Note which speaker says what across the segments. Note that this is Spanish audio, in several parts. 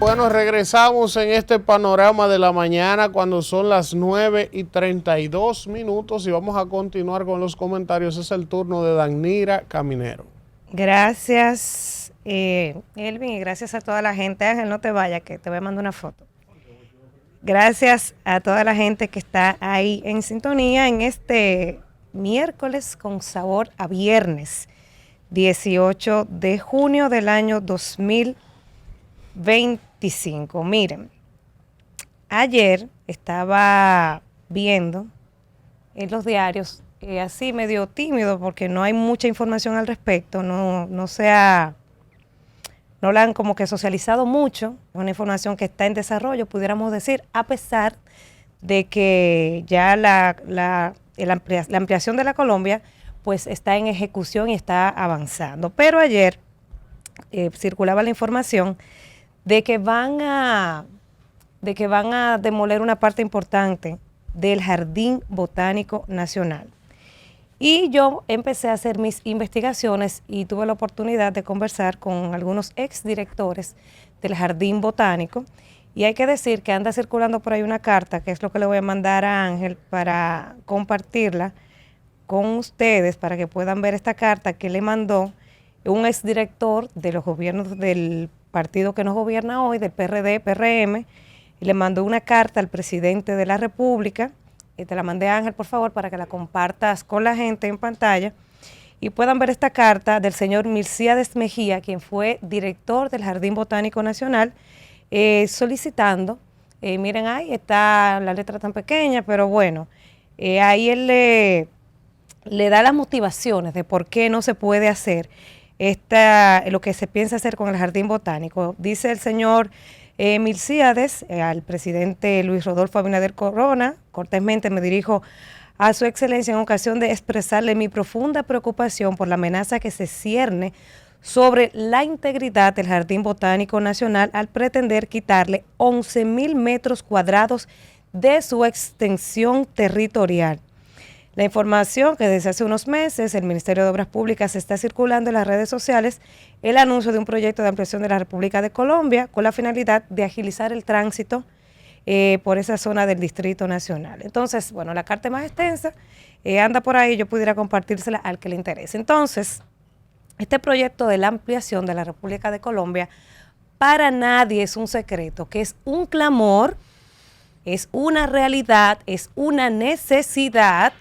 Speaker 1: Bueno, regresamos en este panorama de la mañana cuando son las 9:32 y vamos a continuar con los comentarios. Es el turno de Danira Caminero.
Speaker 2: Gracias, Elvin, y gracias a toda la gente. Ángel, no te vayas, que te voy a mandar una foto. Gracias a toda la gente que está ahí en sintonía en este miércoles con sabor a viernes, 18 de junio del año 2025. Miren, ayer estaba viendo en los diarios, así medio tímido porque no hay mucha información al respecto, no la han como que socializado mucho, es una información que está en desarrollo, pudiéramos decir, a pesar de que ya la ampliación de la Colombia pues está en ejecución y está avanzando. Pero ayer circulaba la información de que van a demoler una parte importante del Jardín Botánico Nacional. Y yo empecé a hacer mis investigaciones y tuve la oportunidad de conversar con algunos exdirectores del Jardín Botánico. Y hay que decir que anda circulando por ahí una carta, que es lo que le voy a mandar a Ángel para compartirla con ustedes, para que puedan ver esta carta que le mandó un exdirector de los gobiernos del partido que nos gobierna hoy, del PRD, PRM, y le mandó una carta al presidente de la República. Te la mandé, Ángel, por favor, para que la compartas con la gente en pantalla y puedan ver esta carta del señor Milcíades Mejía, quien fue director del Jardín Botánico Nacional, solicitando, miren, ahí está la letra tan pequeña, pero bueno, ahí él le da las motivaciones de por qué no se puede hacer lo que se piensa hacer con el Jardín Botánico. Dice el señor Milcíades, al presidente Luis Rodolfo Abinader Corona: cortésmente me dirijo a su excelencia en ocasión de expresarle mi profunda preocupación por la amenaza que se cierne sobre la integridad del Jardín Botánico Nacional al pretender quitarle 11,000 metros cuadrados de su extensión territorial. La información que desde hace unos meses el Ministerio de Obras Públicas está circulando en las redes sociales, el anuncio de un proyecto de ampliación de la República de Colombia con la finalidad de agilizar el tránsito por esa zona del Distrito Nacional. Entonces, bueno, la carta más extensa anda por ahí, yo pudiera compartírsela al que le interese. Entonces, este proyecto de la ampliación de la República de Colombia, para nadie es un secreto, que es un clamor, es una realidad, es una necesidad.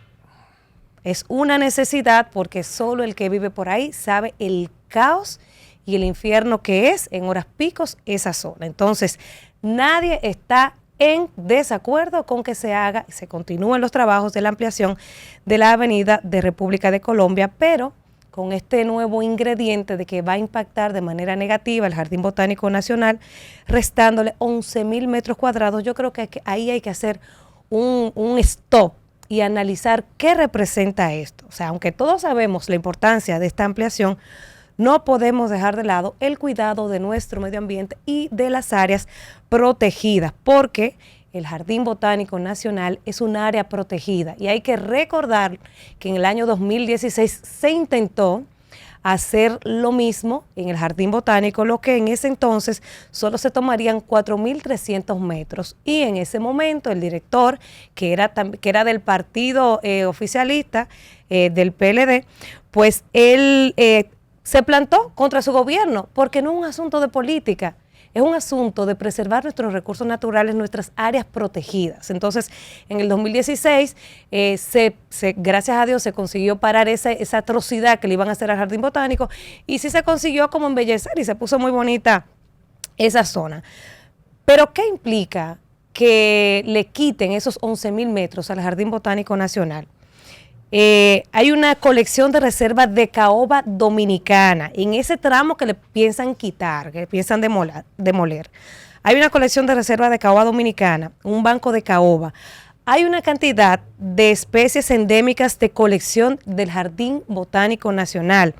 Speaker 2: Es una necesidad porque solo el que vive por ahí sabe el caos y el infierno que es en horas picos esa zona. Entonces, nadie está en desacuerdo con que se haga y se continúen los trabajos de la ampliación de la avenida de República de Colombia, pero con este nuevo ingrediente de que va a impactar de manera negativa el Jardín Botánico Nacional, restándole 11,000 metros cuadrados. Yo creo que ahí hay que hacer un stop y analizar qué representa esto. O sea, aunque todos sabemos la importancia de esta ampliación, no podemos dejar de lado el cuidado de nuestro medio ambiente y de las áreas protegidas, porque el Jardín Botánico Nacional es un área protegida y hay que recordar que en el año 2016 se intentó hacer lo mismo en el Jardín Botánico, lo que en ese entonces solo se tomarían 4,300 metros. Y en ese momento el director, que era del partido oficialista, del PLD, pues él se plantó contra su gobierno, porque no es un asunto de política, es un asunto de preservar nuestros recursos naturales, nuestras áreas protegidas. Entonces, en el 2016, gracias a Dios, se consiguió parar esa atrocidad que le iban a hacer al Jardín Botánico, y sí se consiguió como embellecer y se puso muy bonita esa zona. Pero, ¿qué implica que le quiten esos 11,000 metros al Jardín Botánico Nacional? Hay una colección de reserva de caoba dominicana en ese tramo que le piensan quitar, que le piensan demoler. Hay una colección de reserva de caoba dominicana, un banco de caoba. Hay una cantidad de especies endémicas de colección del Jardín Botánico Nacional.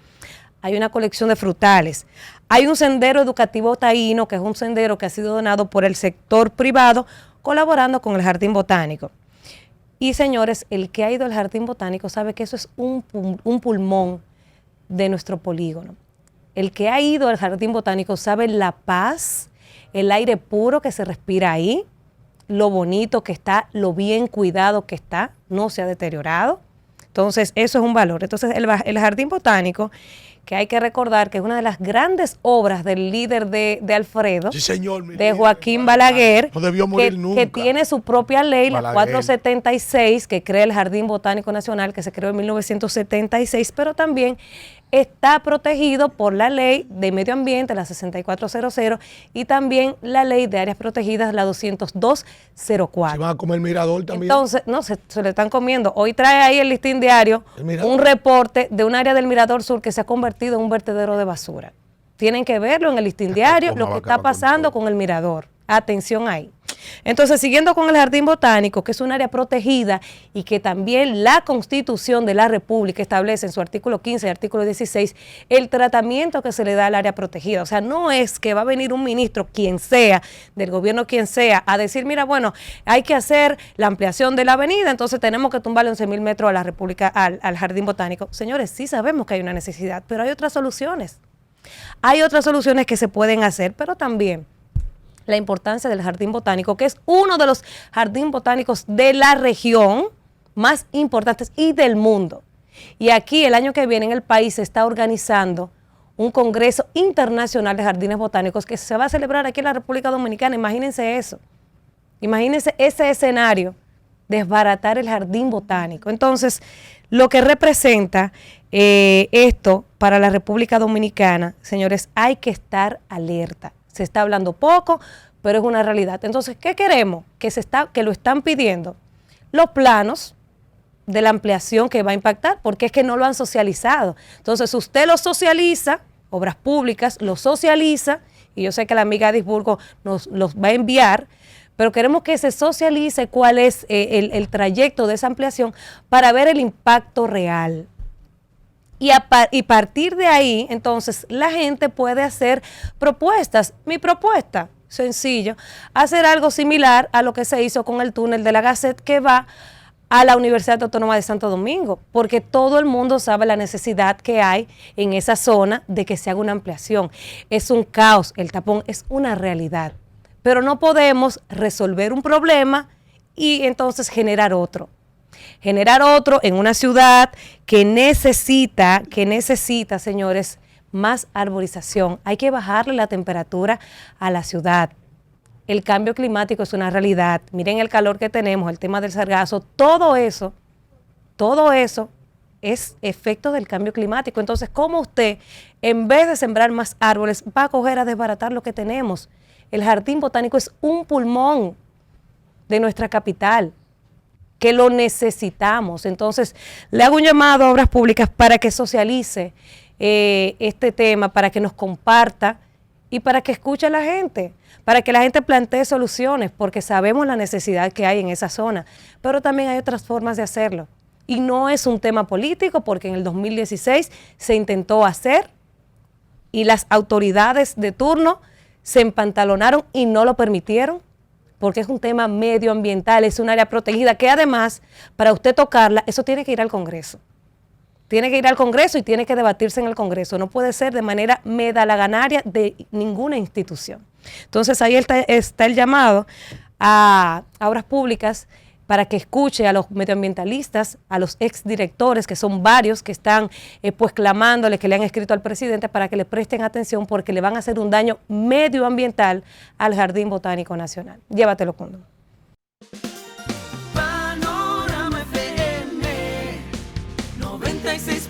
Speaker 2: Hay una colección de frutales. Hay un sendero educativo taíno, que es un sendero que ha sido donado por el sector privado, colaborando con el Jardín Botánico. Y señores, el que ha ido al Jardín Botánico sabe que eso es un pulmón de nuestro polígono. El que ha ido al Jardín Botánico sabe la paz, el aire puro que se respira ahí, lo bonito que está, lo bien cuidado que está, no se ha deteriorado. Entonces, eso es un valor. Entonces, el Jardín Botánico, que hay que recordar que es una de las grandes obras del líder de Alfredo,
Speaker 3: Sí, señor,
Speaker 2: de Joaquín Balaguer,
Speaker 3: no debió morir
Speaker 2: que
Speaker 3: nunca.
Speaker 2: tiene su propia ley, la
Speaker 3: Balaguer.
Speaker 2: 476, que crea el Jardín Botánico Nacional, que se creó en 1976, pero también está protegido por la ley de medio ambiente, la 6400, y también la ley de áreas protegidas, la 20204.
Speaker 3: Se van a comer el mirador también.
Speaker 2: Entonces, no, se le están comiendo. Hoy trae ahí el Listín Diario un reporte de un área del Mirador Sur que se ha convertido en un vertedero de basura. Tienen que verlo en el Listín Diario, lo que está pasando con el Mirador. Atención ahí. Entonces, siguiendo con el Jardín Botánico, que es un área protegida y que también la Constitución de la República establece en su artículo 15 y artículo 16 el tratamiento que se le da al área protegida. O sea, no es que va a venir un ministro, quien sea, del gobierno quien sea, a decir, mira, bueno, hay que hacer la ampliación de la avenida, entonces tenemos que tumbarle 11.000 metros a la República, al Jardín Botánico. Señores, sí sabemos que hay una necesidad, pero hay otras soluciones. Hay otras soluciones que se pueden hacer, pero también la importancia del Jardín Botánico, que es uno de los jardines botánicos de la región más importantes y del mundo. Y aquí el año que viene en el país se está organizando un Congreso Internacional de Jardines Botánicos que se va a celebrar aquí en la República Dominicana. Imagínense eso. Imagínense ese escenario, desbaratar el Jardín Botánico. Entonces, lo que representa esto para la República Dominicana, señores, hay que estar alerta. Se está hablando poco, pero es una realidad. Entonces, ¿qué queremos? Que lo están pidiendo los planos de la ampliación que va a impactar, porque es que no lo han socializado. Entonces, usted lo socializa, Obras Públicas lo socializa, y yo sé que la amiga Edisburgo nos los va a enviar, pero queremos que se socialice cuál es el trayecto de esa ampliación para ver el impacto real. Y partir de ahí, entonces, la gente puede hacer propuestas. Mi propuesta, sencillo, hacer algo similar a lo que se hizo con el túnel de la Gacet que va a la Universidad Autónoma de Santo Domingo, porque todo el mundo sabe la necesidad que hay en esa zona de que se haga una ampliación. Es un caos, el tapón es una realidad, pero no podemos resolver un problema y entonces generar otro en una ciudad que necesita, señores, más arborización. Hay que bajarle la temperatura a la ciudad. El cambio climático es una realidad. Miren el calor que tenemos, el tema del sargazo, todo eso es efecto del cambio climático. Entonces, ¿cómo usted, en vez de sembrar más árboles, va a coger a desbaratar lo que tenemos? El Jardín Botánico es un pulmón de nuestra capital, que lo necesitamos. Entonces, le hago un llamado a Obras Públicas para que socialice este tema, para que nos comparta y para que escuche a la gente, para que la gente plantee soluciones, porque sabemos la necesidad que hay en esa zona, pero también hay otras formas de hacerlo. Y no es un tema político, porque en el 2016 se intentó hacer y las autoridades de turno se empantalonaron y no lo permitieron, porque es un tema medioambiental, es un área protegida, que además, para usted tocarla, eso tiene que ir al Congreso. Tiene que ir al Congreso y tiene que debatirse en el Congreso. No puede ser de manera medalaganaria de ninguna institución. Entonces, ahí está el llamado a Obras Públicas para que escuche a los medioambientalistas, a los exdirectores, que son varios, que están pues clamándole, que le han escrito al presidente para que le presten atención, porque le van a hacer un daño medioambiental al Jardín Botánico Nacional. Llévatelo, Cundo.
Speaker 4: Panorama FM 96.